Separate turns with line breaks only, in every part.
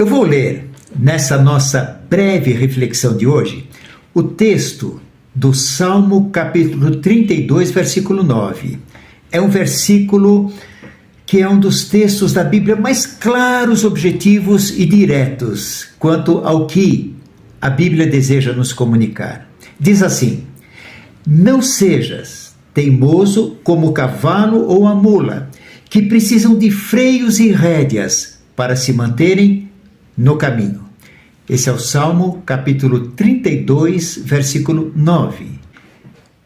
Eu vou ler, nessa nossa breve reflexão de hoje, o texto do Salmo capítulo 32, versículo 9. É um versículo que é um dos textos da Bíblia mais claros, objetivos e diretos quanto ao que a Bíblia deseja nos comunicar. Diz assim: não sejas teimoso como o cavalo ou a mula, que precisam de freios e rédeas para se manterem no caminho. Esse é o Salmo capítulo 32, versículo 9.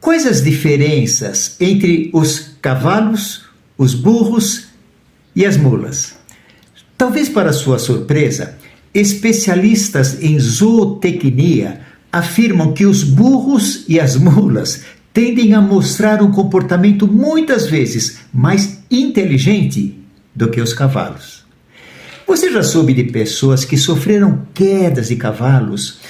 Quais as diferenças entre os cavalos, os burros e as mulas? Talvez para sua surpresa, especialistas em zootecnia afirmam que os burros e as mulas tendem a mostrar um comportamento muitas vezes mais inteligente do que os cavalos. Você já soube de pessoas que sofreram quedas de cavalos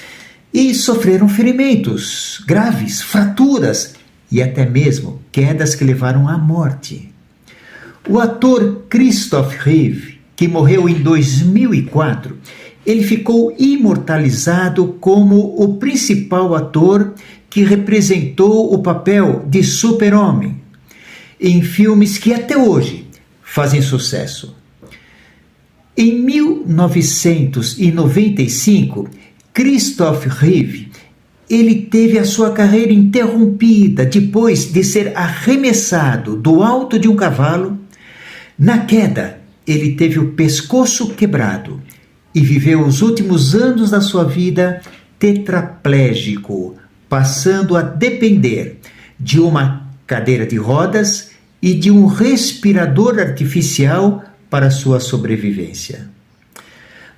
e sofreram ferimentos graves, fraturas e até mesmo quedas que levaram à morte? O ator Christopher Reeve, que morreu em 2004, ele ficou imortalizado como o principal ator que representou o papel de super-homem em filmes que até hoje fazem sucesso. Em 1995, Christopher Reeve, ele teve a sua carreira interrompida depois de ser arremessado do alto de um cavalo. Na queda, ele teve o pescoço quebrado e viveu os últimos anos da sua vida tetraplégico, passando a depender de uma cadeira de rodas e de um respirador artificial para sua sobrevivência.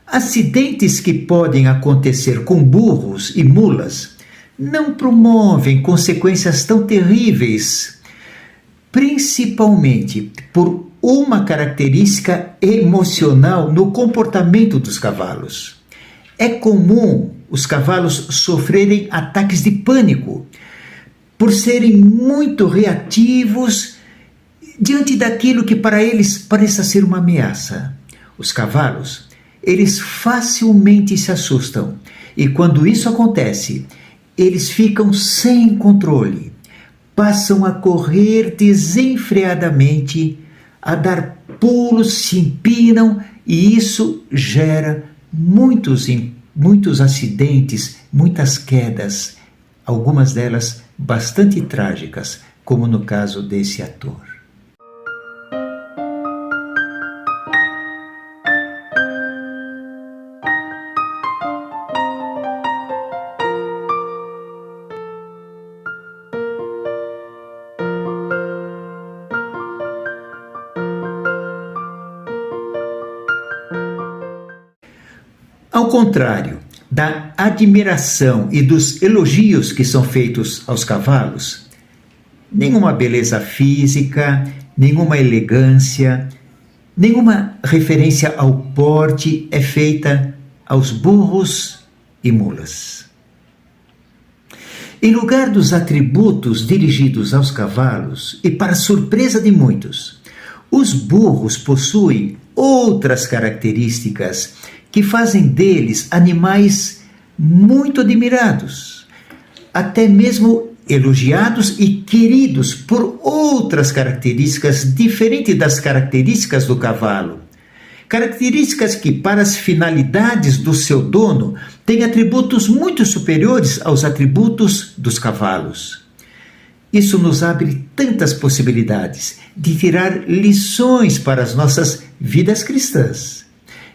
Acidentes que podem acontecer com burros e mulas não promovem consequências tão terríveis, principalmente por uma característica emocional no comportamento dos cavalos. É comum os cavalos sofrerem ataques de pânico por serem muito reativos diante daquilo que para eles pareça ser uma ameaça. Os cavalos, eles facilmente se assustam e quando isso acontece, eles ficam sem controle, passam a correr desenfreadamente, a dar pulos, se empinam e isso gera muitos acidentes, muitas quedas, algumas delas bastante trágicas, como no caso desse ator. Ao contrário da admiração e dos elogios que são feitos aos cavalos, nenhuma beleza física, nenhuma elegância, nenhuma referência ao porte é feita aos burros e mulas. Em lugar dos atributos dirigidos aos cavalos, e para surpresa de muitos, os burros possuem outras características que fazem deles animais muito admirados, até mesmo elogiados e queridos por outras características diferentes das características do cavalo. Características que, para as finalidades do seu dono, têm atributos muito superiores aos atributos dos cavalos. Isso nos abre tantas possibilidades de tirar lições para as nossas vidas cristãs.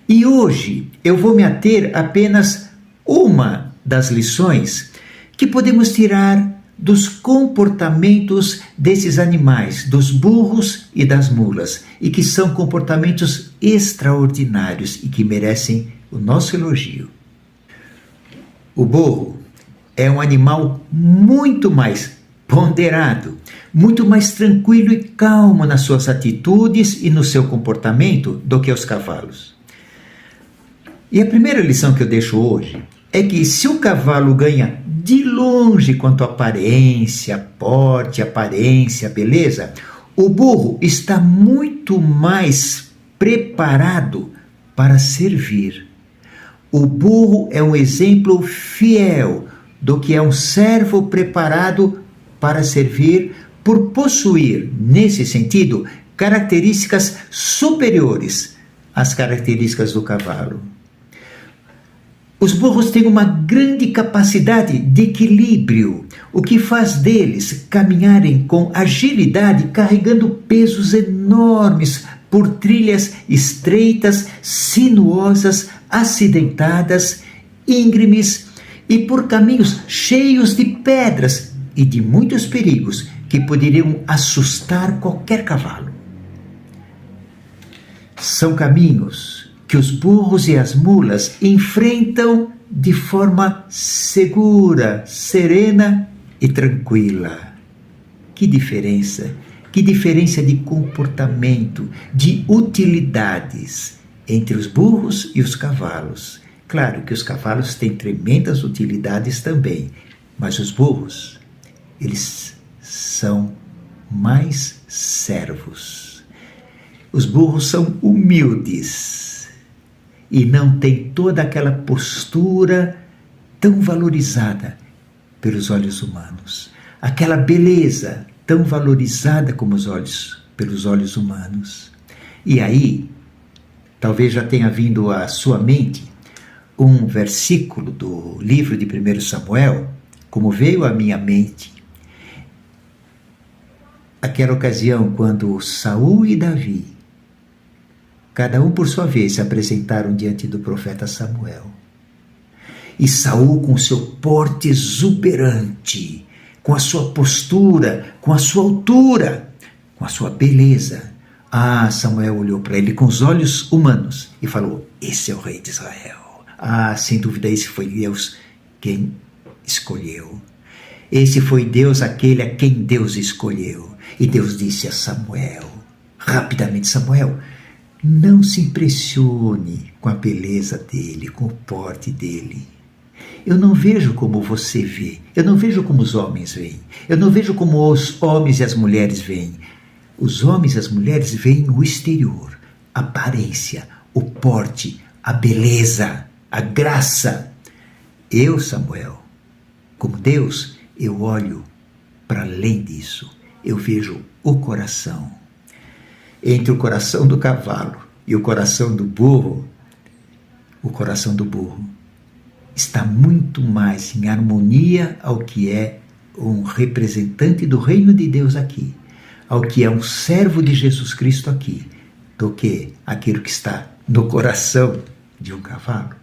E hoje eu vou me ater apenas uma das lições que podemos tirar dos comportamentos desses animais, dos burros e das mulas, e que são comportamentos extraordinários e que merecem o nosso elogio. O burro é um animal muito mais ponderado, muito mais tranquilo e calmo nas suas atitudes e no seu comportamento do que os cavalos. E a primeira lição que eu deixo hoje é que se o cavalo ganha de longe quanto à aparência, porte, aparência, beleza, o burro está muito mais preparado para servir, O burro é um exemplo fiel do que é um servo preparado para servir, por possuir, nesse sentido, características superiores às características do cavalo. Os burros têm uma grande capacidade de equilíbrio, o que faz deles caminharem com agilidade, carregando pesos enormes por trilhas estreitas, sinuosas, acidentadas, íngremes e por caminhos cheios de pedras e de muitos perigos que poderiam assustar qualquer cavalo. São caminhos que os burros e as mulas enfrentam de forma segura, serena e tranquila. Que diferença! Que diferença de comportamento, de utilidades entre os burros e os cavalos. Claro que os cavalos têm tremendas utilidades também, mas os burros, eles são mais servos. Os burros são humildes e não têm toda aquela postura tão valorizada pelos olhos humanos, aquela beleza tão valorizada como pelos olhos humanos. E aí, talvez já tenha vindo à sua mente um versículo do livro de 1 Samuel, como veio à minha mente, aquela ocasião quando Saul e Davi, cada um por sua vez, se apresentaram diante do profeta Samuel. E Saul, com seu porte exuberante, com a sua postura, com a sua altura, com a sua beleza, Samuel olhou para ele com os olhos humanos e falou: esse é o rei de Israel. Sem dúvida, esse foi Deus quem escolheu. Esse foi Deus aquele a quem Deus escolheu. E Deus disse a Samuel, rapidamente: Samuel, não se impressione com a beleza dele, com o porte dele. Eu não vejo como você vê, eu não vejo como os homens veem, eu não vejo como os homens e as mulheres veem. Os homens e as mulheres veem o exterior, a aparência, o porte, a beleza, a graça. Eu, Samuel, como Deus, eu olho para além disso. Eu vejo o coração. Entre o coração do cavalo e o coração do burro está muito mais em harmonia ao que é um representante do reino de Deus aqui, ao que é um servo de Jesus Cristo aqui, do que aquilo que está no coração de um cavalo.